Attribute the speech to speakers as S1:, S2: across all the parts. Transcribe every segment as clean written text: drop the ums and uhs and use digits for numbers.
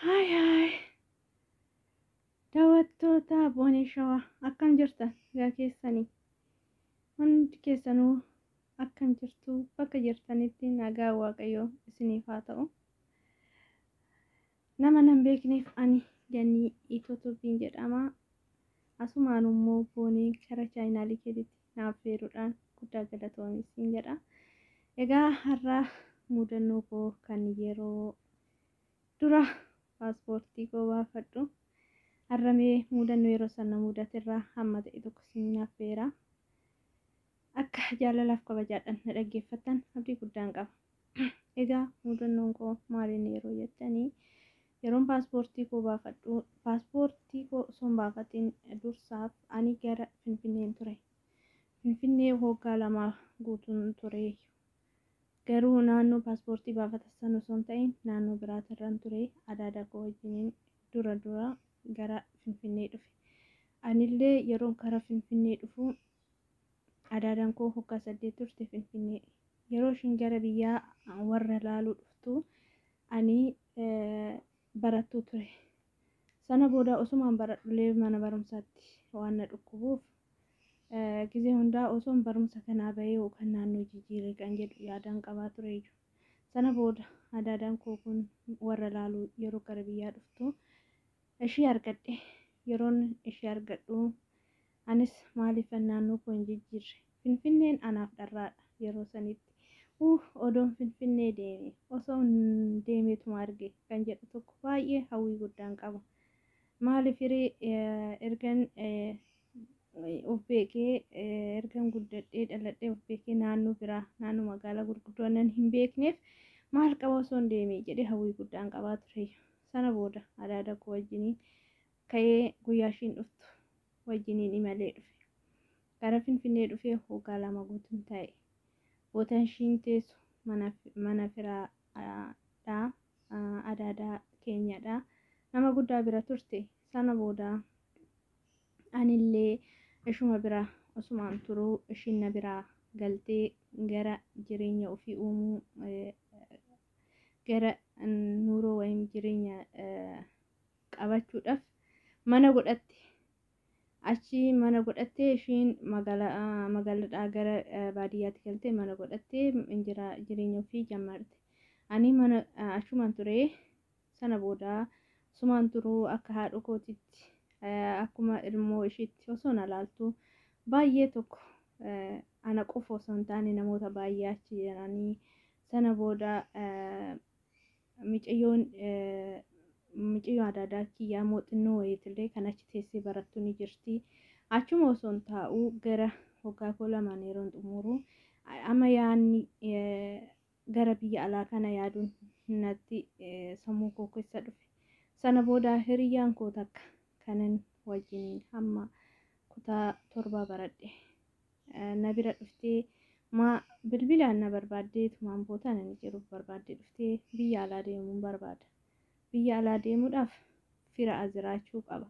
S1: Hai hai, daawwattoota Boonee Shawaa akkam jirtan gaa keessanii? Hundi keessanuu akkam jirtu bakka jirtanitti nagaa Waaqayyoo isiniif haa ta'u. Nama nan beekneef ani Jannii Itootuubiin jedhama. Asumaan immoo Boonee kara chaayinaalii keetitti naaf feeruudhaan guddaa galatoomi siin jedha. Egaa har'a mudannoo koo kan yeroo dura paaspoortii koo baafadhu. Har'amee mudannoo yeroo sana mudaterraa hamma ta'e tokko siin affeera. Akka jaalalaaf kabajaadhaan na dhaggeeffattan abdii guddaan qaba. Egaa mudannoon koo maaliin yeroo jettanii yeroon paaspoortii koo baafadhu paaspoortii koo osoo baafatiin dursaaf ani gara Finfinneen ture. Finfinnee waggaa lama guutuun ture. Garuu naannoo paaspoortii baafatan sana osoo hin ta'in naannoo biraatirran ture. Adaada koo wajjiniin dura gara Finfinnee dhufe. Anillee yeroon kara Finfinnee dhufu adaadaan koo waggaa 8 turte Finfinnee. Yeroo ishiin gara biyyaa warra laaluu dhuftu ani barattuu ture. Sana booda osumaan baradhulee mana barumsaatti waan na dhukkubuuf gizee hundaa osoon barumsa kanaa bahee yookaan naannoo jijjiiree kan jedhu yaadaan qabaa ture. Sana booda adaadaan koo kun warra laaluu yeroo gara biyyaa dhuftu ishii argadhe. Yeroon ishii argadhu anis maaliif naannoo koo hin jijjiirre? Finfinneen anaaf dharraadha yeroo sanitti. Odoon Finfinnee deeme osoo deemeetuma arge kan jedhu tokko baay'ee hawwii guddaan qaba. Maaliif ergan of beekee ergan guddadhee dhaladhee of beekee naannoo biraa naannoo magaalaa gurguddoo nan hin beekneef maal qaba osoo deemee jedhee hawwii guddaan qabaa ture. Sana booda adaada koo wajjiniin ka'ee guyyaa ishiin dhuftu wajjiniin imalee dhufe. Gara Finfinnee dhufee waggaa lama guutuun ta'e. Bootaan ishiin teessu mana firaadhaa adaadaa keenyadha. Nama guddaa bira turte. Sana booda anillee ishuma bira osumaan turuu ishiin na biraa galtee gara jireenya ofii uumuu gara nuuroo wayim jireenya qabachuudhaaf mana godhatte. Achi mana godhattee ishiin magaaladhaa gara baadiyyaatti galtee mana godhattee jireenya ofii jammarte. Ani mana achumaan ture. Sana booda sumaan turuu akka haadha kootitti akkuma ilmoo ishiitti osoo na laaltu baay'ee tokko ana qofa osoo hin taane namoota baay'ee achi jiranii. Sana booda mucayyoo adaadaa kiyyaa mooxinnoo wayiitillee kan achi teessee barattu ni jirti. Achuma osoo hin taa'u gara waggaa koo lamaan yeroon xumuru amma yaanni gara biyya alaa kana yaaduun natti sammuu koo keessa dhufe. Sana booda hiriyyaan koo takka kanan wajjiniin hamma kutaa 7 baradhe. Na bira dhuftee bilbilaan na barbaaddee tumaan bootaan ani jiruuf barbaaddee dhuftee biyya alaa deemuun barbaada. Biyya alaa deemuudhaaf fira as jiraachuu qaba.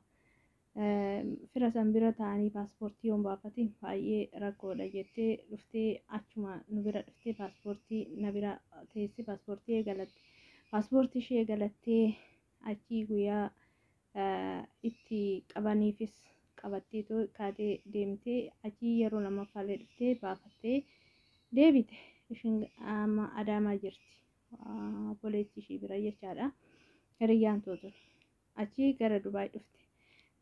S1: Fira san bira ta'anii paaspoortii yoon baafatiin baay'ee rakkoodha jettee dhuftee achuma nu bira dhuftee paaspoortii na bira teessee paaspoortii eegalatte. Paaspoortii ishee eegalattee achii guyyaa itti qabaniifis qabattee kaatee deemtee achii yeroo lamaffaallee dhuftee baafattee deebite. Ishiin amma Adaamaa jirti. Obboleettii ishee bira jechaadha. Hiriyyaan too ture. Achii gara Dubaay dhufte.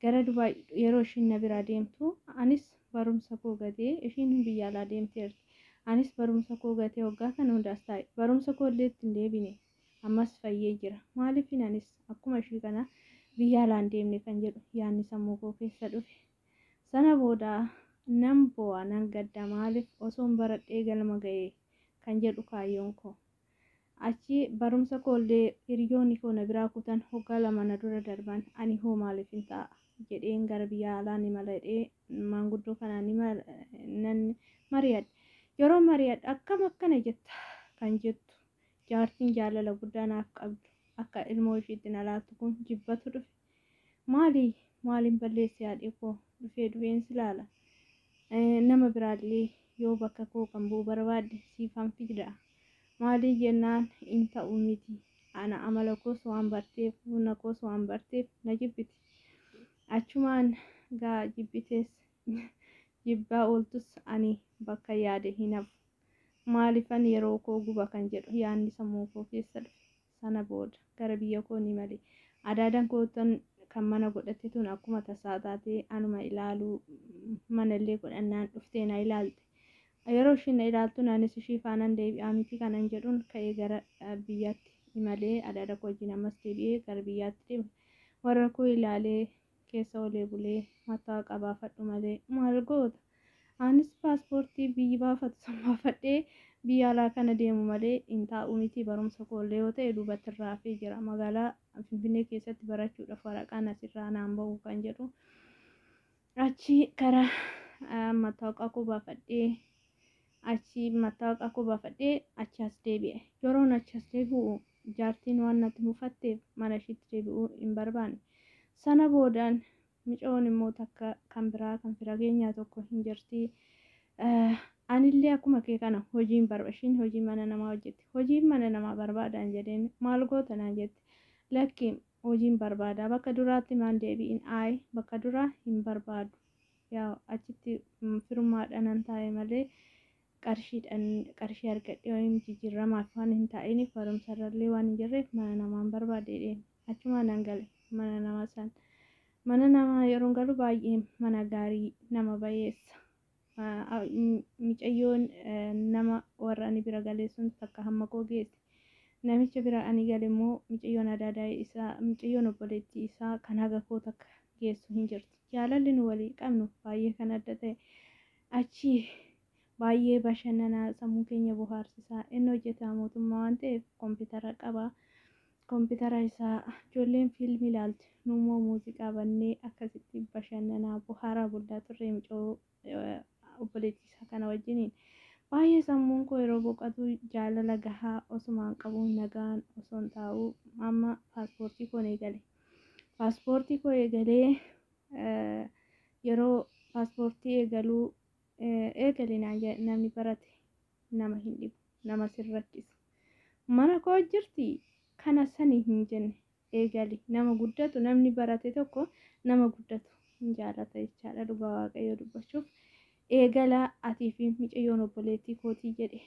S1: Gara Dubaay yeroo ishiin na biraa deemtu anis barumsa koo gatee ishiin biyya alaa deemteerti. Anis barumsa koo gatee waggaa kana hundaas taa'e. Barumsa koo illee ittiin deebine ammas fayyee jira. Maaliif anis akkuma ishii kana biyya alaa hin deemne kan jedhu yaadni sammuu koo keessa dhufe. Sana booda nan boo'a nan gadda maaliif osoon baradhee galma ga'ee kan jedhu kaayyoon koo. Achi barumsa koo illee hiriyoonni koo na biraa kutan waggaa lama na dura darban ani hoo maaliif hin ta'a jedheen gara biyya alaa ni mala jedhee maanguddoo kanaan nan mari'adhe. Yeroo mari'adhe akkana jetta kan jettu jaartiin jaalala guddaa naaf qabdu akka ilmoo ishiitti na laaltu kun jibbatu dhufe. Maaliin balleesse haadhee koo dhufeen si laala. Nama biraallee yoo bakka koo kan bu'u barbaadde siifan fida. Maaliif jennaan hin ta'u miti ana amala koos waan barteef buna koos waan barteef na jibbiti. Achumaan gaa jibbitees jibbaa ooltus ani bakka yaade hin hafu. Maaliifan yeroo koo guba kan jedhu yaadni sammuu koo keessa dhufe. Sana booda gara biyya koo ni malee adaadaan kootan kan mana godhatte tun akkuma tasaa taatee anuma ilaaluu manallee godhannaan dhuftee na ilaalte. Yeroo isheen na ilaaltu anis ishii faanaan deebi'aa miti kanan jedhuun ka'ee gara biyyaatti imalee adaada koo wajjin ammas deebi'ee gara biyyaatti deeme. Warra koo ilaalee keessa olee bulee mattaawoqaa baafadhu malee maal goota? Anis paaspoortii biyyi baafatu san baafadhee biyya alaa kana deemu malee hin taa'u miti. Barumsa koollee yoo ta'e duubatti irraa hafee jira. Magaalaa Finfinnee keessatti barachuudhaaf waraqaan asirraa naan bahu kan jedhu achi karaa mattaawoqaa koo baafadhee achi as deebi'e. Yeroon achi as deebi'u jaartiin waan natti mufatteef mana ishiitti deebi'uu hin barbaanne. Sana boodaan micoon immoo takka kan biraa kan fira keenyaa tokko hin jirti. Anillee akkuma kee kana hojiin barbashin hojii mana namaa hojjetti. Hojiin mana namaa barbaadaan jedheen maal goota naan jetti. Lakki hojiin barbaadaa bakka duraatti maan deebi'in bakka duraa hin barbaadu. Yaa achitti firummaadhaan taa'e malee qarshii argadhee wayim jijjiiramaaf waan hin taa'iniif barumsarrallee waan hin jirreef mana namaan barbaadeen achumaan nan gale mana namaa san. Mana namaa yeroo galu baay'ee mana gaarii nama bayeessa. Micayyoon nama warra ani bira galee sun takka hamma koo geesse. Namicha bira ani gale immoo micayyoon adaadaa isaa micayyoon obboleettii isaa kan haga koo takka geessu hin jirti. Jaalalli nu walii qabnu baay'ee kan adda ta'e. Achi baay'ee bashannanaa sammuu keenya bohaarsisaa. Inni hojjetaa mootummaa waan ta'eef kompiitara qaba. Kompiitara isaa ijoolleen fiilmii ilaalti. Nummoo muuziqaa bannee akkasitti bashannanaa bohaaraa guddaa turre micoo obboleettii isaa kana wajjiniin. Baay'ee sammuun koo yeroo boqotu jaalala gahaa osumaan qabuun nagaan osoon taa'u amma paaspoortii koo eegale. Paaspoortii koo eegalee yeroo paaspoortii eegaluu namni barate nama hin dhibu nama sirrachisu. Mana koo jirti kana sanii hin jenne eegali nama guddatu namni barate tokko nama guddatu hin jaalata jechaadha dhugaa waaqayyoo dubbachuuf. Eegala atii fi micayyoon obboleettii kootii jedhe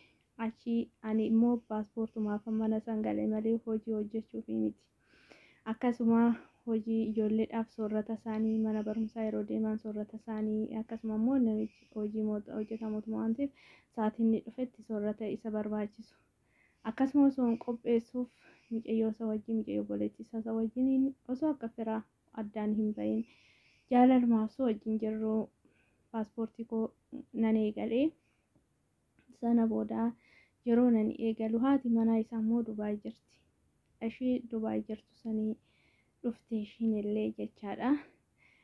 S1: achi ani immoo paaspoortumaaf mana san galee malee hojii hojjechuuf miti. Akkasuma hojii ijoolleedhaaf soorrata isaanii mana barumsaa yeroo deeman soorrata isaanii akkasuma immoo namichi hojii hojjetaa mootummaa waan ta'eef sa'aatii inni dhufetti soorrata isa barbaachisu. Akkasuma osoo qopheessuuf micayyoo isa wajjin micayyoo obboleettii isaa wajjin osoo akka firaa addaan hin bahin jaalalumaaf osoo wajjin jirru paaspoortii koo nan eegalee. Sana booda yeroo nan eegalu haati manaa isaa immoo Dubaay jirti. Ishii Dubaay jirtu sanii dhufte ishiin illee jechaadha.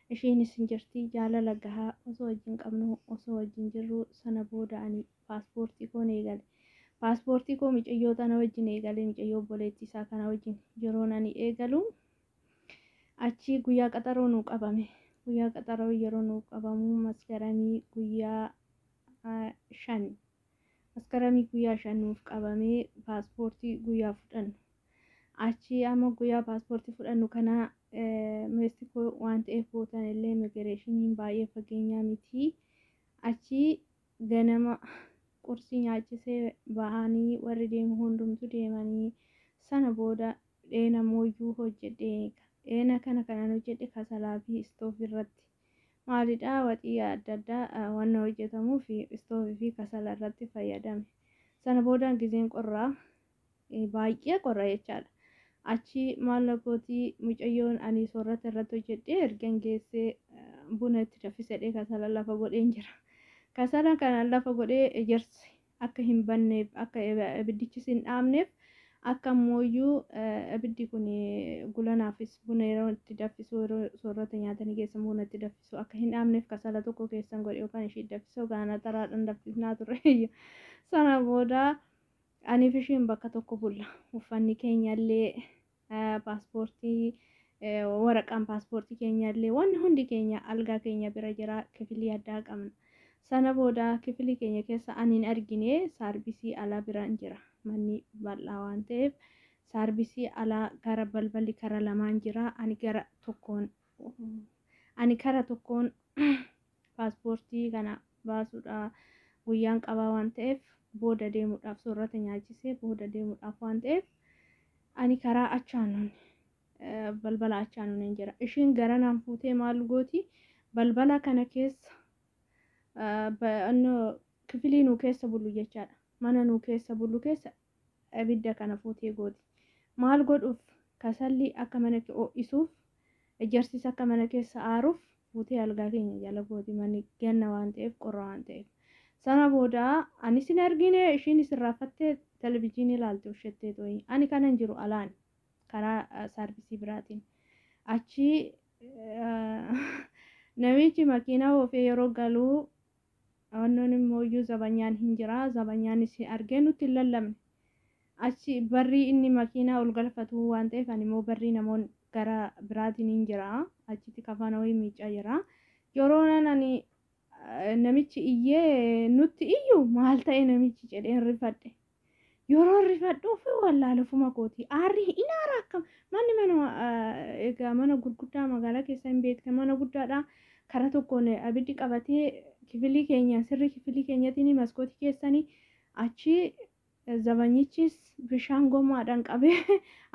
S1: Ishiinis hin jirti jaalala gahaa osoo wajjin qabnu osoo wajjin jirru. Sana booda ani paaspoortii koo eegale. Paaspoortii koo micayyoo tana wajjin eegalee micayyoo obboleettii isaa kana wajjin yeroo nan eegalu achi guyyaa qaxaroo nuu qabame. Guyyaa qaxaroo yeroo nuu qabamu maskaramii guyyaa 5 maskaramii guyyaa 5 nuuf qabamee paaspoortii guyyaa fudhannu. Achi amma guyyaa paaspoortii fudhannu kana meestikoo waan ta'eef bootan illee immigireeshiniin baay'ee fageenyaa miti. Achi ganama qursii nyaachisee bahanii warri deemu hundumtu deemanii. Sana booda dheena mooyyuu hojjedhee dheena kanan hojjedhe kasalaa fi istoofii irratti. Maalidhaa waxii adda addaa waan hojjetamuu fi istoofii fi kasala irratti fayyadame. Sana booda gizeen qorraa baay'ee qorra jechaadha. Achi maallaqootii mucayyoon ani soorrata irratti hojjedhee ergan geessee buna itti danfisedhee kasala lafa godheen jira. Kasala kana lafa godhee ejersi akka hin banneef akka ibiddichis hin dhaamneef akka mooyyuu ibiddi kun gulanaafis buna yeroo itti danfisu yeroo soorrata nyaatanii geessan buna itti danfisu akka hin dhaamneef kasala tokko keessan godhe yookaan ishii danfisu gaana taraadhaan danfisnaa turre. Sana booda ani fi ishiin bakka tokko bulla. Uffanni keenyallee paaspoortii waraqaan paaspoortii keenyallee wanni hundi keenya algaa keenya bira jira kifilii addaa qabna. Sana booda kifilii keenya keessa ani hin argine saarbisii alaa biraan jira manni bal'aa waan ta'eef saarbisii alaa gara balballi kara lamaan jira. Ani kara tokkoon paaspoortii kana baasuudha guyyaan qabaa waan ta'eef booda deemuudhaaf soorata nyaachisee booda deemuudhaaf waan ta'eef ani karaa achaanuun balbala achaanuun jira. Ishiin gara naan fuutee maal gooti balbala kana keessa kifilii nuu keessa bulu jechaadha. Mana nuu keessa bulu keessa abidda kana fuutee gooti. Maal godhuuf kasalli akka mana ho'isuuf ejersis akka mana keessa aaruuf fuutee algaa keenya jala gooti. Manni ganna waan ta'eef qorra waan ta'eef. Sana booda ani sin argine ishiin sirraafattee televizyiinii ilaalte ushettee tooyi. Ani kanan jiru alaan karaa saarbisii biraatiin. Achi namichi makiinaa oofee yeroo galuu annoon immoo iyyuu zabanyaan hin jira. Zabanyaanis argee nutti hin lallabne. Achi barrii inni makiinaa ol galfatu waan ta'eef ani immoo barrii namoonni gara biraatiin hin jira. Achitti kafana wayii miicaa jira. Yeroo ani namichi iyyee nutti iyyuu maal ta'e namichi jedheen rifadhe. Yeroo rifadhuuf wallaalufuma kooti. Aarri inaara akkam manni mana gurguddaa magaalaa keessa hin beekne mana guddaadha. Karaa tokkoon abiddi qabatee kifilii keenya sirri kifilii keenyatiin maskootii keessanii achi zabanyichis bishaan gommaadhaan qabee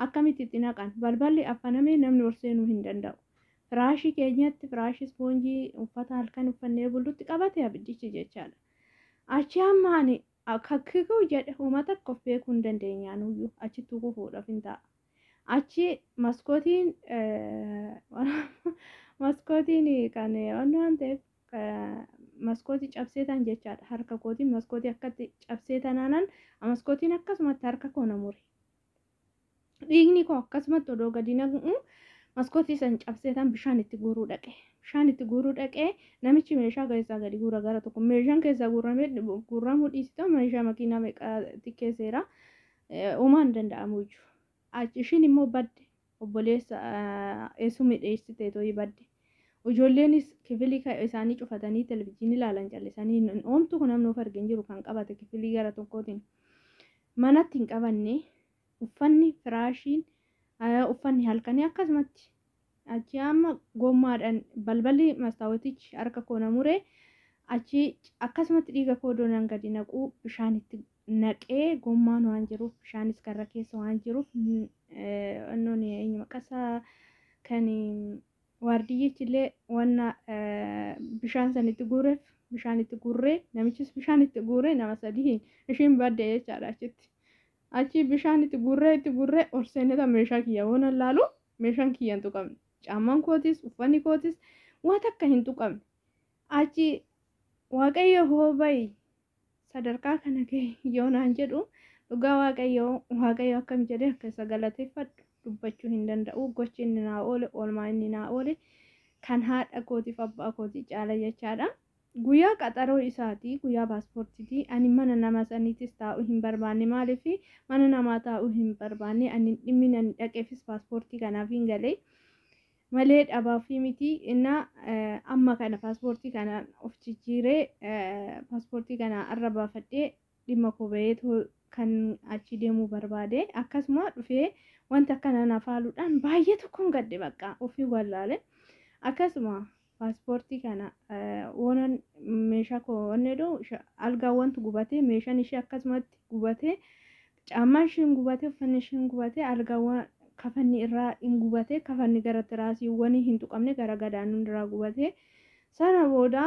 S1: akkamitti itti naqan balballi affanamee namni ol seenuu hin danda'u. Firaashii keenyatti firaashii ispoonjii uffata halkan uffannee bulutti qabate abiddichi jechaadha. Achi amma ani kakkikuu jedhe uummata akka of beekuu hin dandeenyaan iyyuu achitti kufuudhaaf hin ta'a. Achi maskootiin kan waan ta'eef maskootii cabsee tan jechaadha. Harka kootiin maskootii akkatti cabsee tanaanan maskootiin akkasumatti harka koo na mure. Dhiigni koo akkasumatti odoo gadi naqu maskootii san cabsee tan bishaan itti guuruu dhaqe. Bishaan itti guuruu dhaqee namichi meeshaa keessaa gadi guura gara tokko. Meeshaan keessaa guuramuu dhiisitoo meeshaa makiinaa meeqaa xiqqeesseera. Uumaan hin danda'amu iyyuu. Achi ishiin immoo badde obboleessa eessumii dheessitee tooyi badde. Ijoolleenis kifilii isaanii cufatanii televizyiinii ilaalan callisanii oomtu kun namni of argin jiru kan qabate kifilii gara tokkootiin. Manatti hin qabanne uffanni firaashiin uffanni halkanii akkasumatti achi amma gommaadhaan balballi mastaawotichi harka koo na mure achi akkasumatti dhiiga koo doonaan gadi naquu bishaan itti naqee gommaan waan jiruuf bishaanis karra keessa waan jiruuf annoon maqasaa kan waardiyyichillee wanna bishaan sanitti guureef bishaan itti guurree namichis bishaan itti guurree nama sadii ishiin badde jechaadha achitti. Achi bishaan itti guurree ol seeneta meeshaa kiyya waan laalu meeshaan kiyya hin tuqamne. Caammaan kootis uffanni kootis waan akka hin tuqamne. Achi waaqayyo hoobayi sadarkaa kana gahe yoo naan jedhu dhugaa waaqayyo akkam jedhee akka isa galateeffadhu dubbachuu hin danda'u. Gochi inni naa oole oolmaa inni naa oole kan haadha kootiif abbaa kootii caala jechaadha. Guyyaa qaxaroo isaati guyyaa paaspoortiiti. Ani mana nama saniitis taa'uu hin barbaanne maaliif mana namaa taa'uu hin barbaanne ani dhimmi ani dhaqeefis paaspoortii kanaaf hin galee malee dhabaaf miti inna amma kana paaspoortii kana of jijjiiree paaspoortii kana arra baafadhee dhimma kobeetu kan achi deemuu barbaade akkasuma dhufee wanta kana nafaaluudhaan baay'ee tokkoon gadde bakka ofii wallaale akkasuma paaspoortii kana waan meeshaa koo wanneedho algaa wantu gubatee meeshaan ishee akkasumatti gubatee caammaan isheen gubatee uffanni isheen gubatee algaa kafanni irraa hin gubatee kafanni gara tiraasiiwwanii hin tuqamne gara gadaanuu irraa gubatee sana booda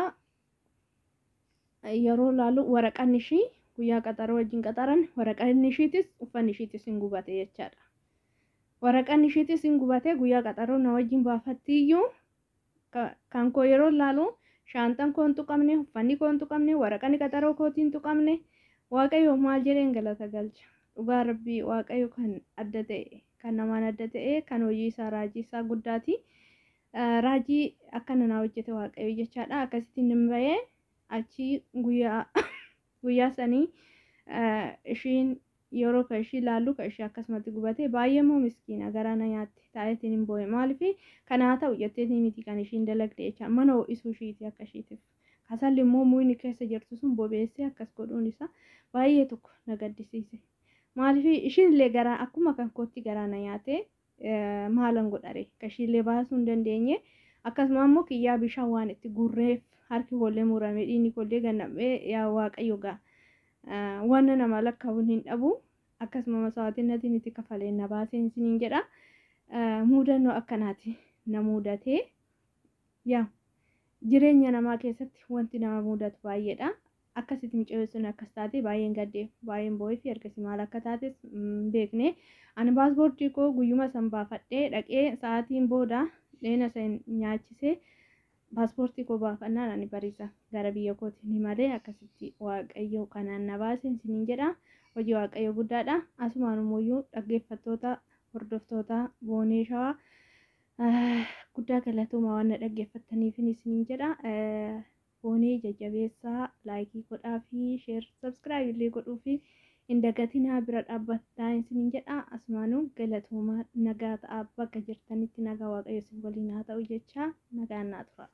S1: yeroo laalu waraqaan ishii guyyaa qaxaroo wajjin qaxaran waraqaan ishiitis uffanni ishiitis hin gubate jechaadha. Waraqaan ishiitis hin gubate guyyaa qaxaroo na wajjin baafattiyyuu kan koo yeroo laalu shaantaan koo hin tuqamne uffanni koo hin tuqamne waraqaan qaxaroo kootii hin tuqamne waaqayyo maal jedheen galata galcha. Dhugaa rabbii waaqayyo kan adda ta'e kan namaan adda ta'e kan hojii isaa raajii isaa guddaati. Raajii akkana naa hojjete waaqayyo jechaadha. Akkasitti hin bahee achi guyyaa sanii ishiin yeroo ka ishii laallu ka ishii akkasumatti gubate baay'ee moo miskiina garaana nyaatti taa'eetiin hin boo'e maaliif kanaa ta'u jetteetii miti kan ishiin dalagde jecha mana ho'isuu ishiiti akka ishiitiif kasalli immoo muyni keessa jirtu sun bobeessee akkas godhuun isaa baay'ee tokko na gaddisiise. maaliif ishiinillee garaa akkuma kan kootti garaa na nyaate maalan godhare kashiillee baasuu hin dandeenye akkasuma immoo kiyyaa bishaan waan itti gurreef harki kollee murame dhiigni kollee gannamee yaa waaqayyo gaa wanna nama lakkaa'uun hin dhabu akkasuma masawaatinnatiin itti kafalee na baaseen isiniin jedha mudannoo akkanaati na mudatee yaa jireenya namaa keessatti wanti nama mudatu baay'eedha. Akkasitti miceessuun akkas taate baay'een gaddeef baay'een boo'ee fi ergasii maal akka taates beekne ani paaspoortii koo guyyuma san baafadhee dhaqee sa'aatiin booda dheena san nyaachisee paaspoortii koo baafannaan ani bariisa gara biyya kootiin malee akkasitti waaqayyo kanaan na baaseen isiniin jedha hojii waaqayyo guddaadha. Asumaan immoo dhaggeeffattoota hordoftoota boonee shawaa guddaa galatooma waan na dhaggeeffattaniif isiniin jedha. Boonee jajjabeessaa laayikii godhaa fi sheer sabskiraayib illee godhuu fi hin dagatinaa bira dhaabbataa isiniin jedha. Asumaanuu galatooma nagaa ta'a bakka jirtanitti nagaa waaqayyo isin waliin haa ta'u jecha nagaan naa tura.